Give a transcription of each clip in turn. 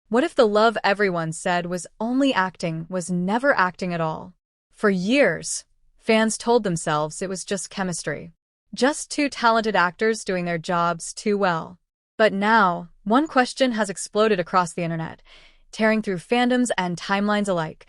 What if the love everyone said was only acting was never acting at all? For years, fans told themselves it was just chemistry. Just two talented actors doing their jobs too well. But now, one question has exploded across the internet, tearing through fandoms and timelines alike.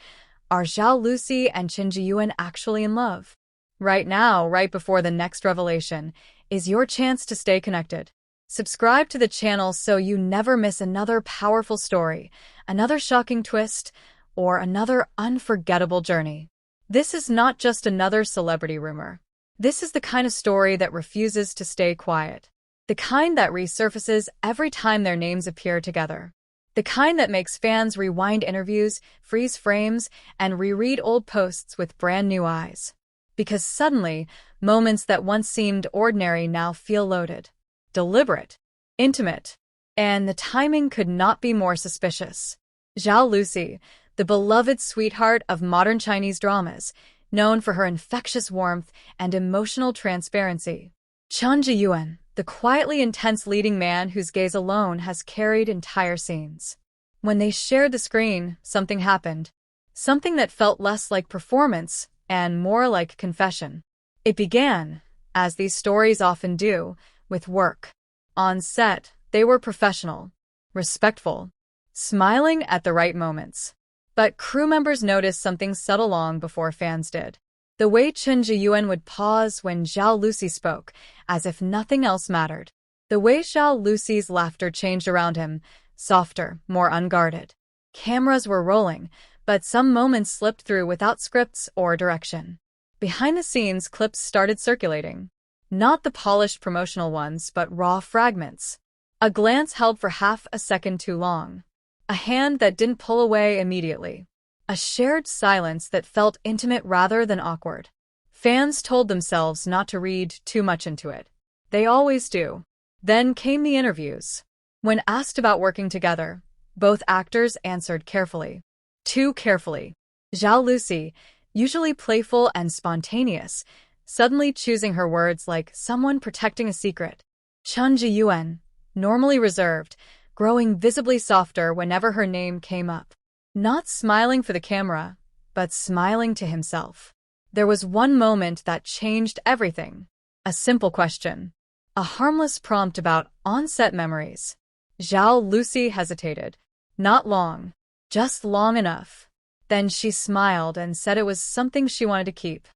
Are Zhao Lusi and Chen Zheyuan actually in love? Right now, right before the next revelation, is your chance to stay connected. Subscribe to the channel so you never miss another powerful story, another shocking twist, or another unforgettable journey. This is not just another celebrity rumor. This is the kind of story that refuses to stay quiet. The kind that resurfaces every time their names appear together. The kind that makes fans rewind interviews, freeze frames, and reread old posts with brand new eyes. Because suddenly, moments that once seemed ordinary now feel loaded. Deliberate, intimate, and the timing could not be more suspicious. Zhao Lusi, the beloved sweetheart of modern Chinese dramas, known for her infectious warmth and emotional transparency. Chen Zheyuan, the quietly intense leading man whose gaze alone has carried entire scenes. When they shared the screen, something happened. Something that felt less like performance and more like confession. It began, as these stories often do, with work. On set, they were professional, respectful, smiling at the right moments. But crew members noticed something subtle long before fans did. The way Chen Zheyuan would pause when Zhao Lusi spoke, as if nothing else mattered. The way Zhao Lusi's laughter changed around him, softer, more unguarded. Cameras were rolling, but some moments slipped through without scripts or direction. Behind the scenes, clips started circulating. Not the polished promotional ones, but raw fragments. A glance held for half a second too long. A hand that didn't pull away immediately. A shared silence that felt intimate rather than awkward. Fans told themselves not to read too much into it. They always do. Then came the interviews. When asked about working together, both actors answered carefully. Too carefully. Zhao Lusi, usually playful and spontaneous, suddenly choosing her words like someone protecting a secret. Chen Zheyuan, normally reserved, growing visibly softer whenever her name came up. Not smiling for the camera, but smiling to himself. There was one moment that changed everything. A simple question. A harmless prompt about on-set memories. Zhao Lusi hesitated. Not long. Just long enough. Then she smiled and said it was something she wanted to keep.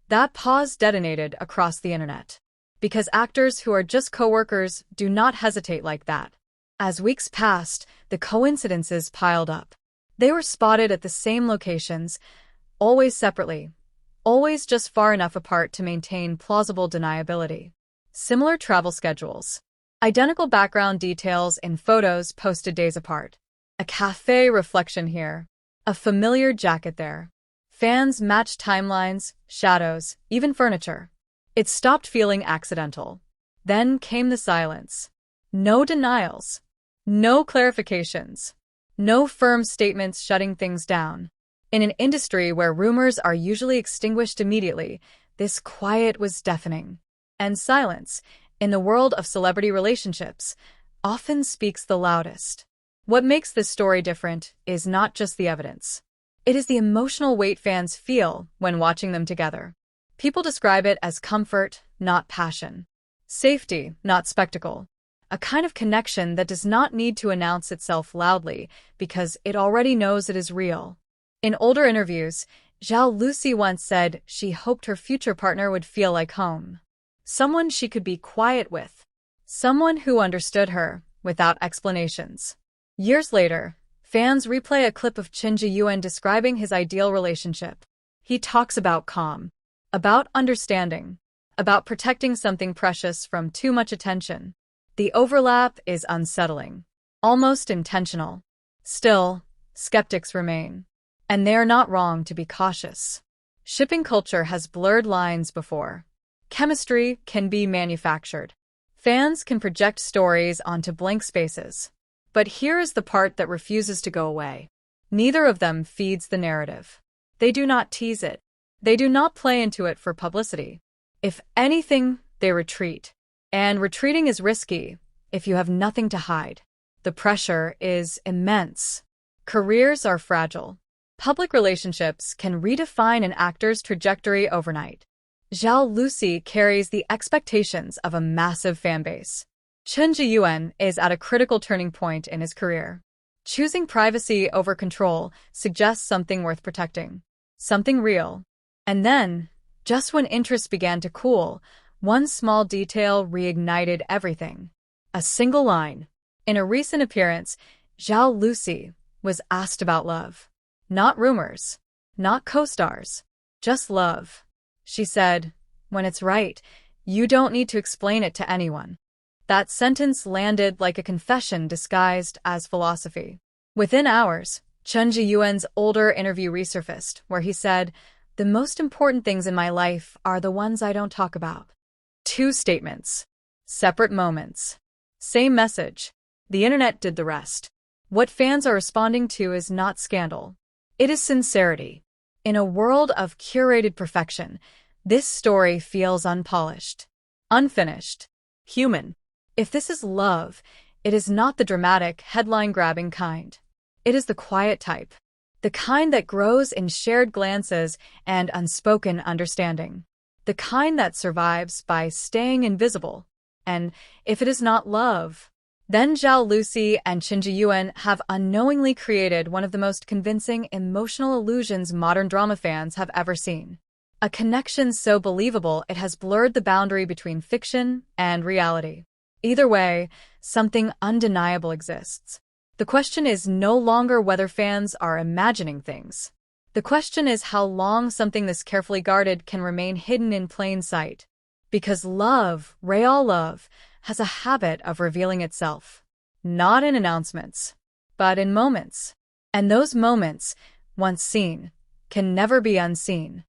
That pause detonated across the internet. Because actors who are just co-workers do not hesitate like that. As weeks passed, the coincidences piled up. They were spotted at the same locations, always separately, always just far enough apart to maintain plausible deniability. Similar travel schedules. Identical background details in photos posted days apart. A cafe reflection here. A familiar jacket there. Fans matched timelines, shadows, even furniture. It stopped feeling accidental. Then came the silence. No denials. No clarifications. No firm statements shutting things down. In an industry where rumors are usually extinguished immediately, this quiet was deafening. And silence, in the world of celebrity relationships, often speaks the loudest. What makes this story different is not just the evidence. It is the emotional weight fans feel when watching them together. People describe it as comfort, not passion. Safety, not spectacle. A kind of connection that does not need to announce itself loudly because it already knows it is real. In older interviews, Zhao Lusi once said she hoped her future partner would feel like home. Someone she could be quiet with. Someone who understood her, without explanations. Years later, fans replay a clip of Chen Zheyuan describing his ideal relationship. He talks about calm, about understanding, about protecting something precious from too much attention. The overlap is unsettling, almost intentional. Still, skeptics remain. And they are not wrong to be cautious. Shipping culture has blurred lines before. Chemistry can be manufactured. Fans can project stories onto blank spaces. But here is the part that refuses to go away. Neither of them feeds the narrative. They do not tease it. They do not play into it for publicity. If anything, they retreat. And retreating is risky if you have nothing to hide. The pressure is immense. Careers are fragile. Public relationships can redefine an actor's trajectory overnight. Zhao Lusi carries the expectations of a massive fan base. Chen Zheyuan is at a critical turning point in his career. Choosing privacy over control suggests something worth protecting. Something real. And then, just when interest began to cool, one small detail reignited everything. A single line. In a recent appearance, Zhao Lusi was asked about love. Not rumors. Not co-stars. Just love. She said, "When it's right, you don't need to explain it to anyone." That sentence landed like a confession disguised as philosophy. Within hours, Chen Zheyuan's older interview resurfaced, where he said, "The most important things in my life are the ones I don't talk about." Two statements. Separate moments. Same message. The internet did the rest. What fans are responding to is not scandal. It is sincerity. In a world of curated perfection, this story feels unpolished, unfinished, human. If this is love, it is not the dramatic, headline-grabbing kind. It is the quiet type. The kind that grows in shared glances and unspoken understanding. The kind that survives by staying invisible. And if it is not love, then Zhao Lusi and Chen Zheyuan have unknowingly created one of the most convincing emotional illusions modern drama fans have ever seen. A connection so believable it has blurred the boundary between fiction and reality. Either way, something undeniable exists. The question is no longer whether fans are imagining things. The question is how long something this carefully guarded can remain hidden in plain sight. Because love, real love, has a habit of revealing itself. Not in announcements, but in moments. And those moments, once seen, can never be unseen.